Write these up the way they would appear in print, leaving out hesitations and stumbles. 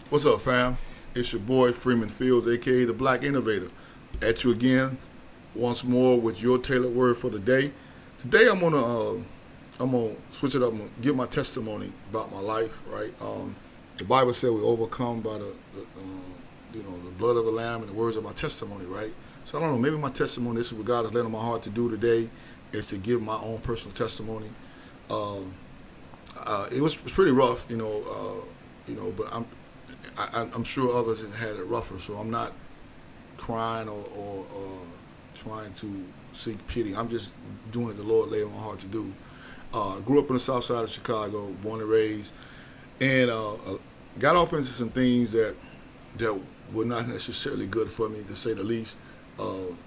What's up, fam? It's your boy Freeman Fields, aka the Black Innovator, at you again once more with your tailored word for the day. Today I'm gonna switch it up. I'm gonna give my testimony about my life. Right? The Bible said we overcome by the blood of the Lamb and the words of my testimony. Right? So I don't know. Maybe my testimony. This is what God has laid on my heart to do today, is to give my own personal testimony. Uh, it was pretty rough, but I'm sure others have had it rougher, so I'm not crying or trying to seek pity. I'm just doing what the Lord laid on my heart to do. Grew up in the south side of Chicago, born and raised, and got off into some things that were not necessarily good for me, to say the least.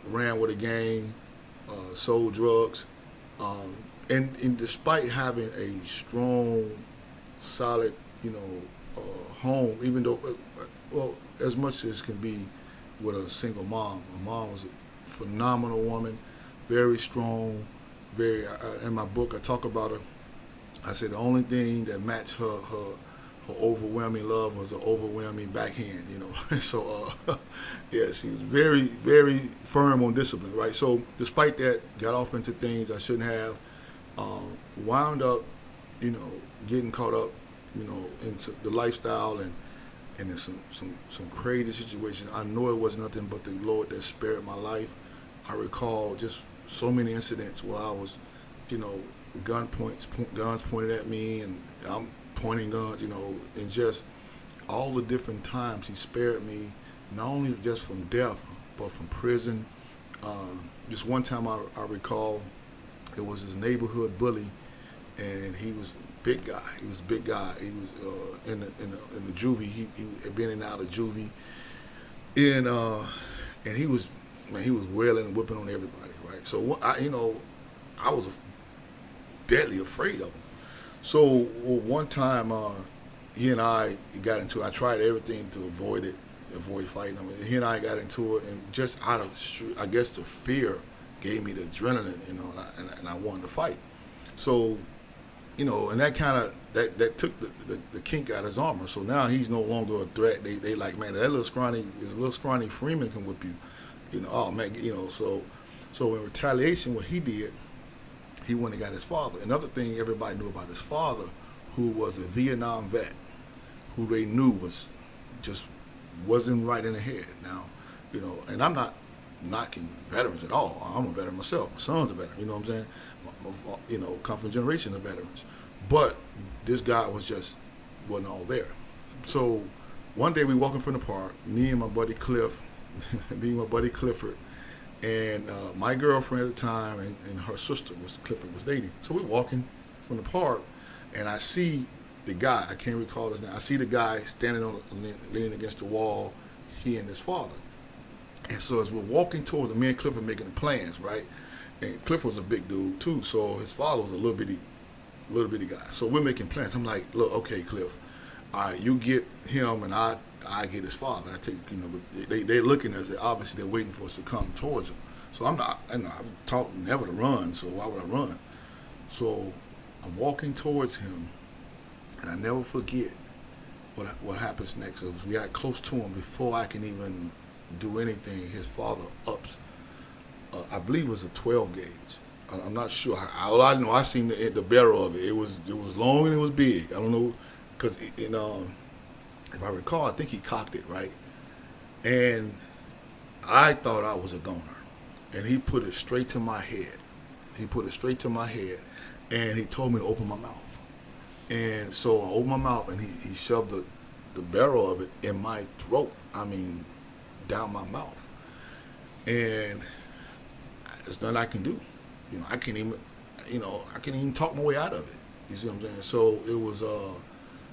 Ran with a gang, sold drugs, um, and despite having a strong, solid, home, even though, well, as much as can be with a single mom. My mom was a phenomenal woman, very strong, very. In my book, I talk about her. I said the only thing that matched her overwhelming love was an overwhelming backhand. So yeah, she was very very firm on discipline. Right. So despite that, got off into things I shouldn't have. Wound up, getting caught up, into the lifestyle and in some crazy situations. I know it was nothing but the Lord that spared my life. I recall just so many incidents where I was, you know, guns pointed at me, and I'm pointing guns, and just all the different times He spared me, not only just from death, but from prison. Just one time I recall, it was his neighborhood bully, and he was a big guy. He was a big guy. He was in the juvie. He had been in and out of juvie, and he was, man, he was wailing and whipping on everybody. Right. So I was deadly afraid of him. So one time, he and I got into it. I tried everything to avoid fighting him. And he and I got into it, and just out of, I guess, the fear gave me the adrenaline, and I wanted to fight. So, and that kind of that took the kink out of his armor. So now he's no longer a threat. They like, man, this little scrawny Freeman can whip you. Oh man, so in retaliation, what he did, he went and got his father. Another thing everybody knew about his father, who was a Vietnam vet, who they knew just wasn't right in the head. Now, and I'm not knocking veterans at all. I'm a veteran myself. My son's a veteran. You know what I'm saying? Come from a generation of veterans. But this guy wasn't all there. So one day we walking from the park, me and my buddy me and my buddy Clifford, and my girlfriend at the time, and her sister Clifford was dating. So we're walking from the park, and I see the guy. I can't recall his name. I see the guy standing leaning against the wall. He and his father. And so as we're walking towards him, me and Clifford making the plans, right? And Clifford was a big dude too, so his father was a little bitty guy. So we're making plans. I'm like, look, okay, Cliff, all right, you get him, and I get his father. I take, but they're looking at us. Obviously, they're waiting for us to come towards him. So I'm not, I'm taught never to run. So why would I run? So I'm walking towards him, and I never forget what happens next. So we got close to him before I can even do anything. His father ups, I believe it was a 12 gauge. I'm not sure. All I know, I seen the barrel of it. It was long and it was big. I don't know, because if I recall, I think he cocked it right, and I thought I was a goner, and he put it straight to my head. He put it straight to my head, and he told me to open my mouth. And so I opened my mouth, and he shoved the barrel of it in my throat. I mean, down my mouth, and there's nothing I can do. I can't even, I can't even talk my way out of it. You see what I'm saying? So it was,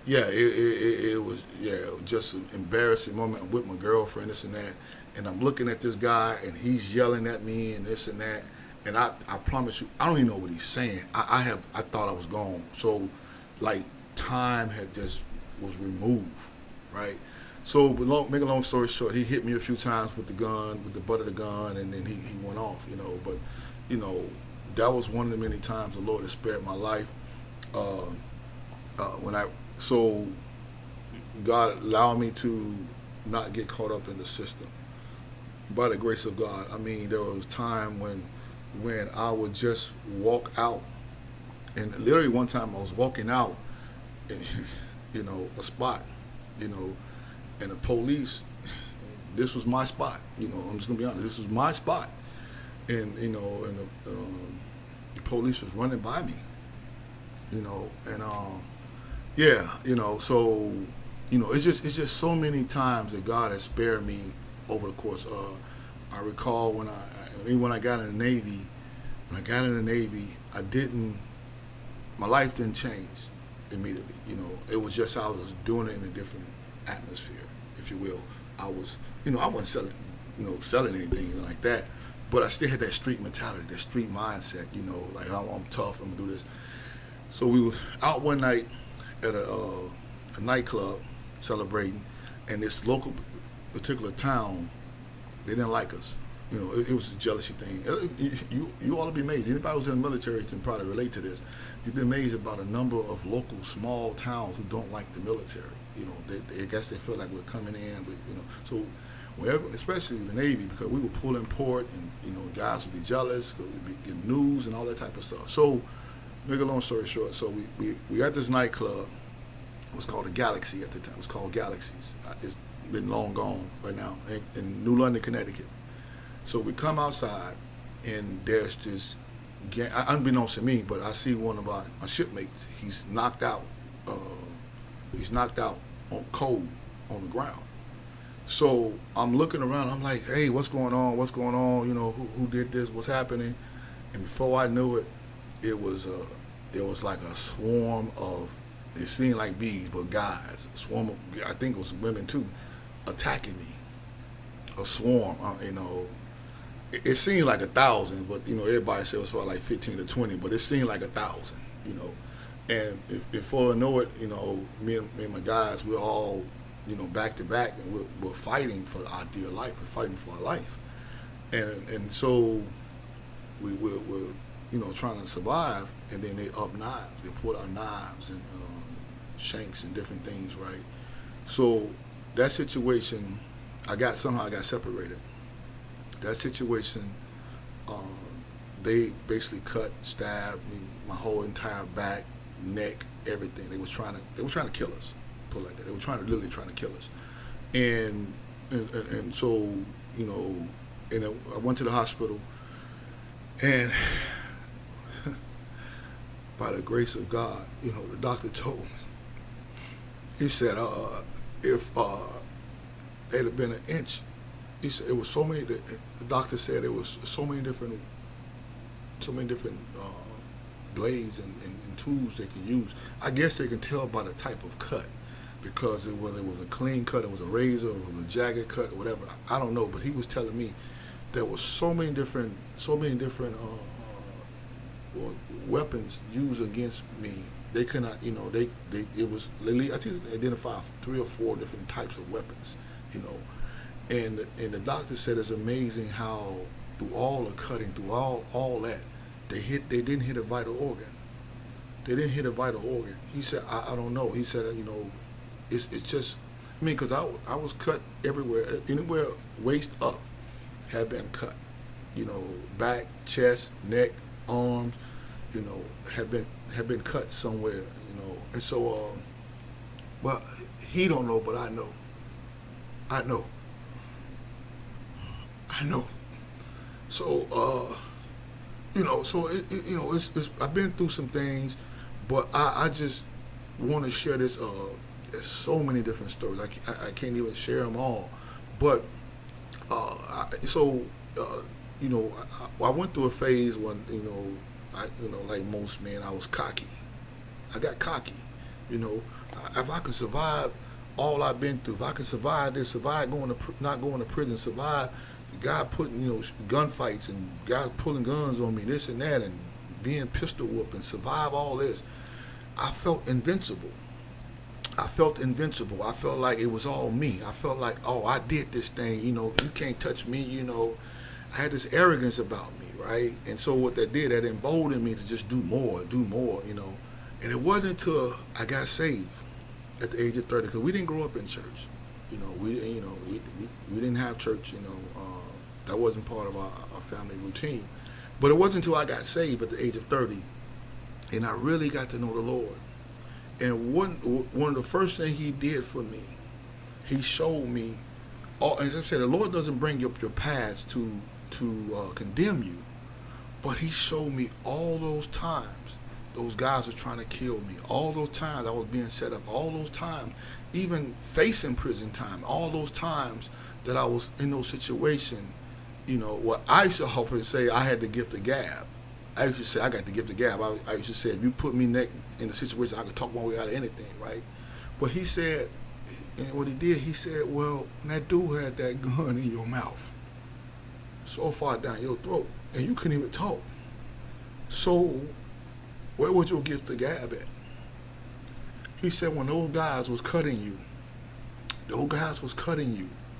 yeah, it was, yeah, just an embarrassing moment. I'm with my girlfriend, this and that, and I'm looking at this guy, and he's yelling at me and this and that, and I promise you, I don't even know what he's saying. I thought I was gone. So, like, time had just was removed, right? So, but make a long story short, he hit me a few times with the gun, with the butt of the gun, and then he went off, But, you know, that was one of the many times the Lord has spared my life. When I so God allowed me to not get caught up in the system. By the grace of God, I mean there was time when I would just walk out, and literally one time I was walking out, in, a spot, you know, and the police. This was my spot. I'm just gonna be honest. This was my spot, and the police was running by me. And yeah, so it's just so many times that God has spared me over the course. I recall when I got in the Navy. When I got in the Navy, my life didn't change immediately. It was just I was doing it in a different atmosphere, if you will. I wasn't selling anything like that, but I still had that street mentality, that street mindset. Like I'm tough. I'm gonna do this. So we were out one night at a nightclub celebrating, and this local particular town, they didn't like us. It was a jealousy thing. You ought to be amazed. Anybody who's in the military can probably relate to this. You'd be amazed about a number of local small towns who don't like the military. I guess they feel like we're coming in, but so wherever, especially the Navy, because we were pulling port, and guys would be jealous, we'd be getting news and all that type of stuff. So, make a long story short, so we at this nightclub. It was called the Galaxy at the time. It was called Galaxies. It's been long gone right now in New London, Connecticut. So we come outside, and there's this gang, unbeknownst to me, but I see one of my shipmates. He's knocked out. He's knocked out on cold on the ground. So I'm looking around. I'm like, hey, what's going on? What's going on? Who did this? What's happening? And before I knew it, it was like a swarm of. It seemed like bees, but guys. A swarm of, I think it was women too, attacking me. A swarm, It seemed like 1,000, but everybody said it was probably like 15 to 20, but it seemed like 1,000, And before I know it, me and my guys, we're all, back to back, and we're fighting for our dear life. We're fighting for our life, and so we're trying to survive, and then they up knives. They pulled out knives and shanks and different things, right? So that situation, I got separated. That situation, they basically cut, stabbed me, my whole entire back, neck, everything. They were trying to kill us, put it like that. They were literally trying to kill us, and so and I went to the hospital, and by the grace of God, the doctor told me. He said, if they'd have been an inch. He said it was so many. The doctor said it was so many different blades and tools they can use. I guess they can tell by the type of cut, because whether it was a clean cut, it was a razor, or it was a jagged cut, or whatever. I don't know, but he was telling me there was so many different weapons used against me. They could not, it was literally, I just identified 3 or 4 different types of weapons, And the doctor said it's amazing how through all the cutting, through all that, they didn't hit a vital organ. They didn't hit a vital organ. He said, I don't know. He said, it's just, because I was cut everywhere. Anywhere waist up had been cut. Back, chest, neck, arms, had been cut somewhere. And so, well, he don't know, but I know. I know. So, so it's I've been through some things, but I just want to share this. There's so many different stories. I can't even share them all, but I went through a phase when like most men, I was cocky. I got cocky. If I could survive all I've been through, if I could survive this, survive not going to prison, survive the guy putting gunfights and guys pulling guns on me, this and that, and being pistol whooped, and survive all this, I felt invincible. I felt like it was all me. I felt like, oh, I did this thing. You can't touch me. I had this arrogance about me, right? And so what that did, that emboldened me to just do more. And it wasn't until I got saved at the age of 30 because we didn't grow up in church. We didn't have church. That wasn't part of our family routine. But it wasn't until I got saved at the age of 30, and I really got to know the Lord. And one of the first things He did for me, He showed me. As I said, the Lord doesn't bring up your past to condemn you, but He showed me all those times those guys were trying to kill me, all those times I was being set up, all those times, even facing prison time, all those times that I was in those situations. What I used to often say, I had the gift of gab. I used to say, I got the gift of gab. I used to say, if you put me in a situation, I could talk my way out of anything, right? But He said, and what He did, He said, well, when that dude had that gun in your mouth, so far down your throat, and you couldn't even talk. So, where was your gift of gab at? He said, when those guys was cutting you,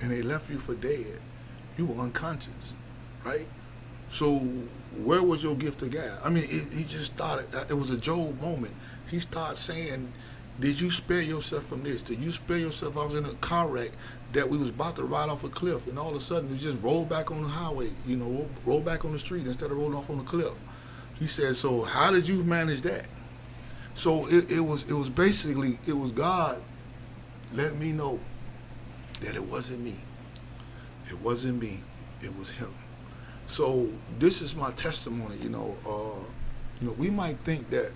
and they left you for dead, you were unconscious, right? So, where was your gift of gab? I mean, he just started, it was a Job moment. He started saying, did you spare yourself from this? Did you spare yourself? I was in a car wreck that we was about to ride off a cliff, and all of a sudden we just rolled back on the highway, roll back on the street instead of rolling off on the cliff. He said, so how did you manage that? So it was basically, it was God letting me know that it wasn't me. It wasn't me. It was Him. So this is my testimony. We might think that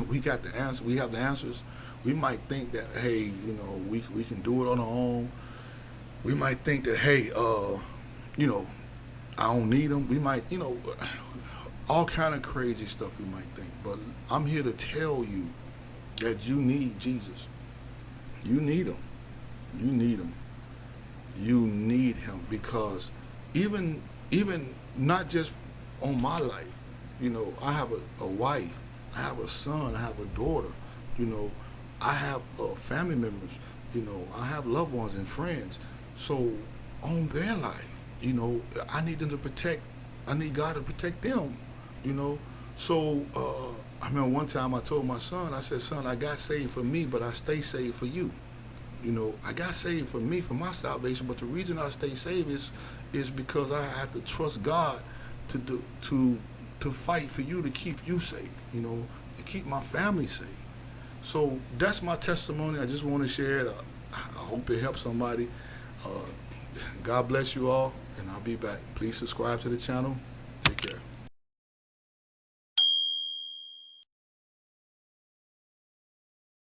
we got the answer. We have the answers. We might think that, hey, we can do it on our own. We might think that, hey, I don't need Him. We might, all kind of crazy stuff we might think. But I'm here to tell you that you need Jesus. You need Him. You need Him. You need Him, because even not just on my life, I have a wife, I have a son, I have a daughter, I have family members, I have loved ones and friends. So on their life, I need them to protect. I need God to protect them, So I remember one time I told my son, I said, son, I got saved for me, but I stay saved for you. I got saved for me, for my salvation, but the reason I stay saved is because I have to trust God to fight for you, to keep you safe, to keep my family safe. So that's my testimony. I just want to share it. I hope it helps somebody. God bless you all, and I'll be back. Please subscribe to the channel.